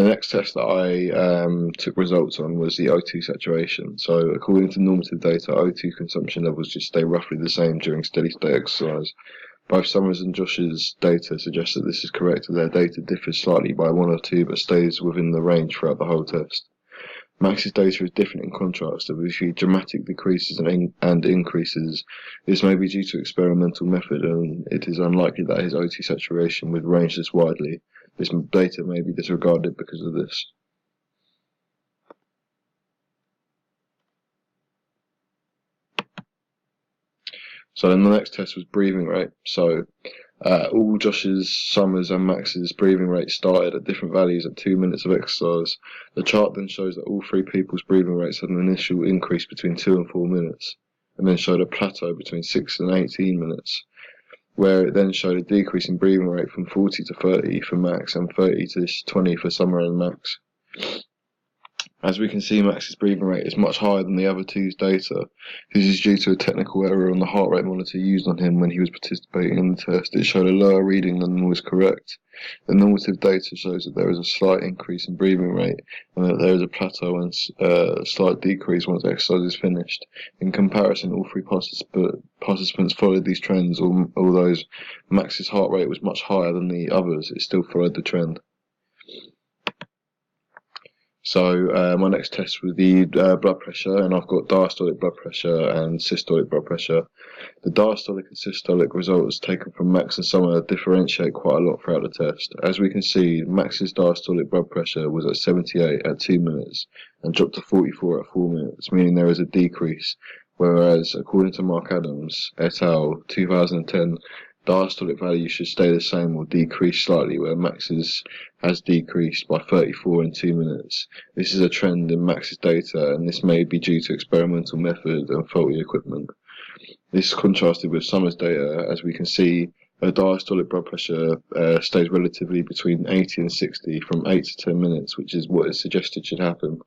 The next test that I took results on was the O2 saturation. So according to normative data, O2 consumption levels just stay roughly the same during steady state exercise. Both Summers and Josh's data suggest that this is correct, and their data differs slightly by 1 or 2 but stays within the range throughout the whole test. Max's data is different in contrast, as we see dramatic decreases and increases. This may be due to experimental method, and it is unlikely that his O2 saturation would range this widely. This data may be disregarded because of this. So then the next test was breathing rate. So all Josh's, Summers and Max's breathing rates started at different values at 2 minutes of exercise. The chart then shows that all three people's breathing rates had an initial increase between 2 and 4 minutes, and then showed a plateau between 6 and 18 minutes, where it then showed a decrease in breathing rate from 40 to 30 for Max and 30 to 20 for Summer and Max. As we can see, Max's breathing rate is much higher than the other two's data. This is due to a technical error on the heart rate monitor used on him when he was participating in the test. It showed a lower reading than was correct. The normative data shows that there is a slight increase in breathing rate and that there is a plateau and a slight decrease once exercise is finished. In comparison, all three participants followed these trends, although Max's heart rate was much higher than the others, it still followed the trend. So my next test was the blood pressure, and I've got diastolic blood pressure and systolic blood pressure. The diastolic and systolic results taken from Max and Summer differentiate quite a lot throughout the test. As we can see, Max's diastolic blood pressure was at 78 at 2 minutes and dropped to 44 at 4 minutes, meaning there is a decrease, whereas according to Mark Adams et al. 2010, diastolic value should stay the same or decrease slightly, where Max's has decreased by 34 in 2 minutes. This is a trend in Max's data, and this may be due to experimental method and faulty equipment. This is contrasted with Summer's data. As we can see, diastolic blood pressure stays relatively between 80 and 60 from 8 to 10 minutes, which is what is suggested should happen.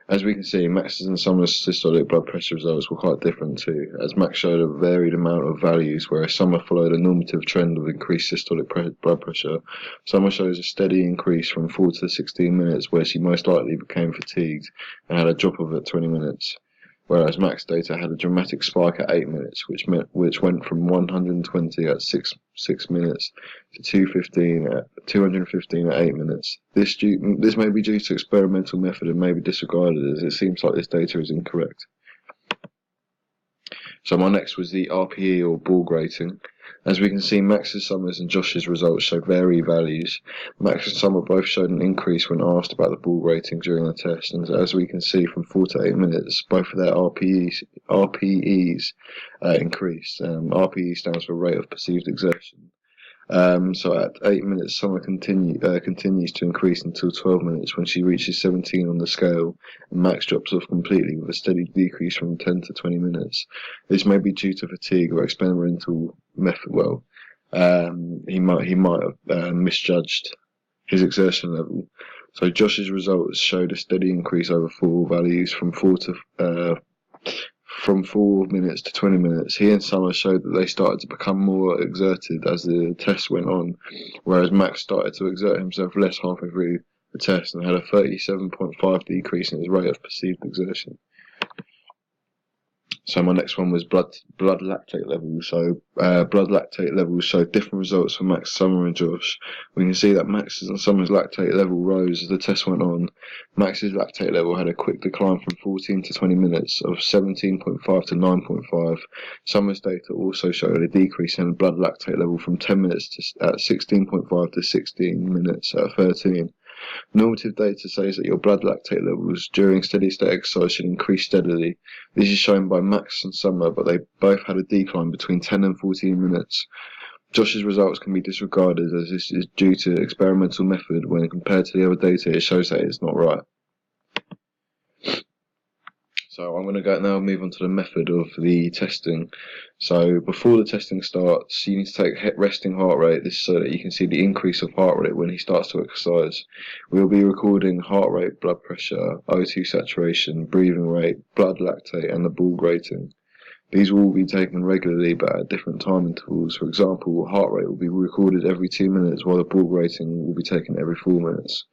As we can see, Max's and Summer's systolic blood pressure results were quite different too, as Max showed a varied amount of values, whereas Summer followed a normative trend of increased systolic blood pressure. Summer shows a steady increase from 4 to 16 minutes, where she most likely became fatigued and had a drop of at 20 minutes. Whereas Max data had a dramatic spike at 8 minutes, which went from 120 at 6 minutes to 215 at 8 minutes. This may be due to experimental method and may be disregarded, as it seems like this data is incorrect. So my next was the RPE, or Borg rating. As we can see, Max's, Summers and Josh's results show varied values. Max and Summer both showed an increase when asked about the Borg rating during the test, and as we can see, from 4 to 8 minutes, both of their RPEs increased. RPE stands for rate of perceived exertion. So at 8 minutes, Summer continues to increase until 12 minutes, when she reaches 17 on the scale, and Max drops off completely with a steady decrease from 10 to 20 minutes. This may be due to fatigue or experimental method. He might have misjudged his exertion level. So Josh's results showed a steady increase over 4 values from 4 minutes to 20 minutes. He and Summer showed that they started to become more exerted as the test went on, whereas Max started to exert himself less halfway through the test and had a 37.5 decrease in his rate of perceived exertion. So my next one was blood lactate levels. So blood lactate levels showed different results for Max, Summer and Josh. We can see that Max's and Summer's lactate level rose as the test went on. Max's lactate level had a quick decline from 14 to 20 minutes of 17.5 to 9.5. Summer's data also showed a decrease in blood lactate level from 10 minutes at 16.5 to 16 minutes at 13. Normative data says that your blood lactate levels during steady state exercise should increase steadily. This is shown by Max and Summer, but they both had a decline between 10 and 14 minutes. Josh's results can be disregarded, as this is due to experimental method. When compared to the other data, it shows that it's not right. So I'm going to move on to the method of the testing. So before the testing starts, you need to take resting heart rate, this so that you can see the increase of heart rate when he starts to exercise. We'll be recording heart rate, blood pressure, O2 saturation, breathing rate, blood lactate and the Borg rating. These will all be taken regularly but at different time intervals. For example, heart rate will be recorded every 2 minutes, while the Borg rating will be taken every 4 minutes.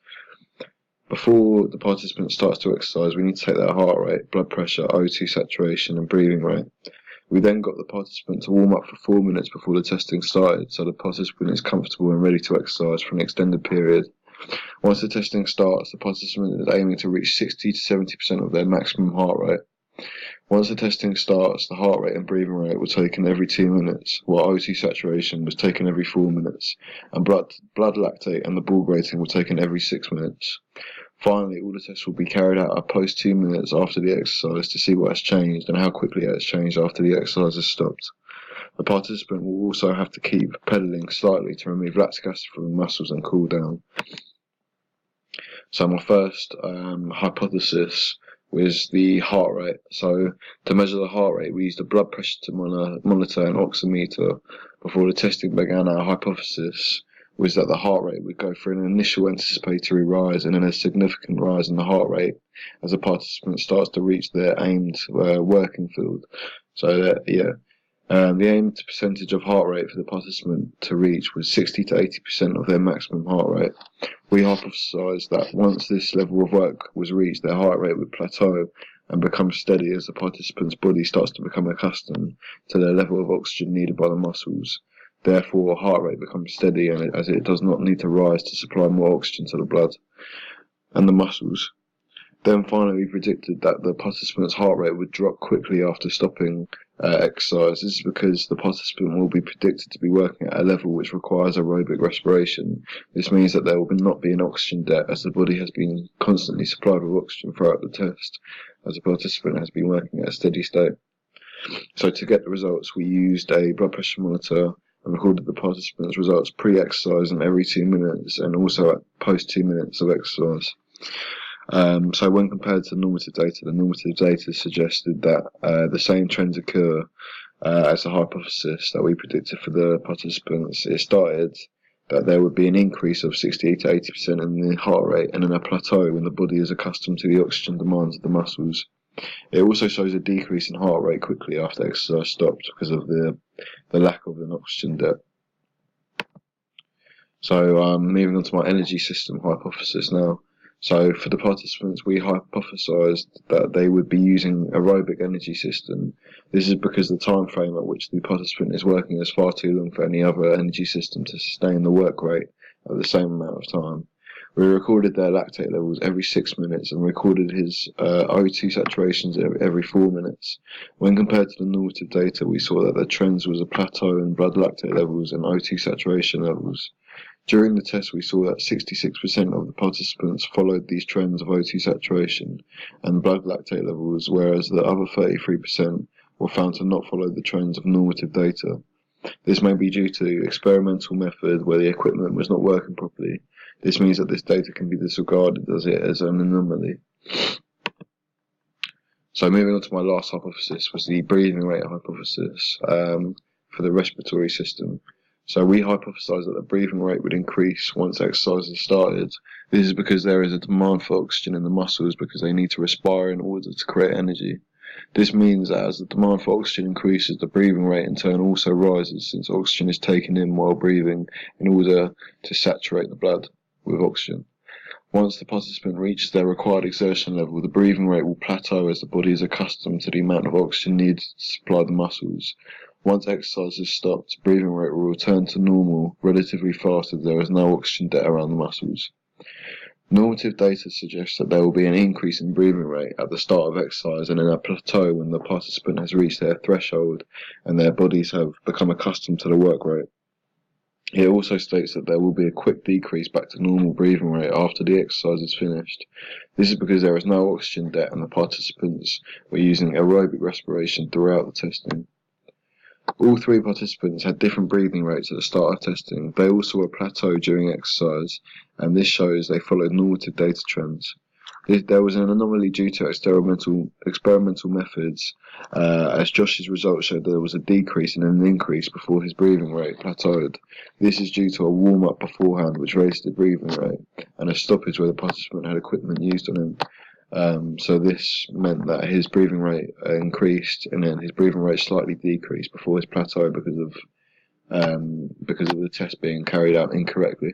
Before the participant starts to exercise, we need to take their heart rate, blood pressure, O2 saturation, and breathing rate. We then got the participant to warm up for 4 minutes before the testing started, so the participant is comfortable and ready to exercise for an extended period. Once the testing starts, the participant is aiming to reach 60 to 70% of their maximum heart rate. Once the testing starts, the heart rate and breathing rate were taken every 2 minutes, while O2 saturation was taken every 4 minutes, and blood lactate and the Borg rating were taken every 6 minutes. Finally, all the tests will be carried out at post 2 minutes after the exercise to see what has changed and how quickly it has changed after the exercise has stopped. The participant will also have to keep pedalling slightly to remove lactic acid from the muscles and cool down. So my first hypothesis was the heart rate. So to measure the heart rate, we used a blood pressure to monitor an oximeter. Before the testing began, our hypothesis was that the heart rate would go through an initial anticipatory rise and then a significant rise in the heart rate as the participant starts to reach their aimed working field. So the aimed percentage of heart rate for the participant to reach was 60 to 80% of their maximum heart rate. We hypothesized that once this level of work was reached, their heart rate would plateau and become steady as the participant's body starts to become accustomed to the level of oxygen needed by the muscles. Therefore, heart rate becomes steady as it does not need to rise to supply more oxygen to the blood and the muscles. Then finally, we predicted that the participant's heart rate would drop quickly after stopping exercise. This is because the participant will be predicted to be working at a level which requires aerobic respiration. This means that there will not be an oxygen debt as the body has been constantly supplied with oxygen throughout the test, as the participant has been working at a steady state. So to get the results, we used a blood pressure monitor and recorded the participant's results pre-exercise and every 2 minutes, and also at post 2 minutes of exercise. So when compared to normative data, the normative data suggested that the same trends occur as the hypothesis that we predicted for the participants. It started that there would be an increase of 60 to 80% in the heart rate and then a plateau when the body is accustomed to the oxygen demands of the muscles. It also shows a decrease in heart rate quickly after exercise stopped because of the lack of an oxygen debt. So moving on to my energy system hypothesis now. So for the participants, we hypothesized that they would be using aerobic energy system. This is because the time frame at which the participant is working is far too long for any other energy system to sustain the work rate at the same amount of time. We recorded their lactate levels every 6 minutes and recorded his O2 saturations every 4 minutes. When compared to the normative data, we saw that the trends was a plateau in blood lactate levels and O2 saturation levels. During the test, we saw that 66% of the participants followed these trends of O2 saturation and blood lactate levels, whereas the other 33% were found to not follow the trends of normative data. This may be due to experimental method where the equipment was not working properly. This means that this data can be disregarded as an anomaly. So moving on to my last hypothesis was the breathing rate hypothesis for the respiratory system. So we hypothesized that the breathing rate would increase once exercise is started. This is because there is a demand for oxygen in the muscles because they need to respire in order to create energy. This means that as the demand for oxygen increases, the breathing rate in turn also rises since oxygen is taken in while breathing in order to saturate the blood with oxygen. Once the participant reaches their required exertion level, the breathing rate will plateau as the body is accustomed to the amount of oxygen needed to supply the muscles. Once exercise is stopped, breathing rate will return to normal relatively fast as there is no oxygen debt around the muscles. Normative data suggests that there will be an increase in breathing rate at the start of exercise and then a plateau when the participant has reached their threshold and their bodies have become accustomed to the work rate. It also states that there will be a quick decrease back to normal breathing rate after the exercise is finished. This is because there is no oxygen debt and the participants were using aerobic respiration throughout the testing. All three participants had different breathing rates at the start of testing. They also saw a plateau during exercise, and this shows they followed normative data trends. There was an anomaly due to experimental methods, as Josh's results showed there was a decrease and an increase before his breathing rate plateaued. This is due to a warm-up beforehand which raised the breathing rate, and a stoppage where the participant had equipment used on him. So this meant that his breathing rate increased and then his breathing rate slightly decreased before his plateau because of the test being carried out incorrectly.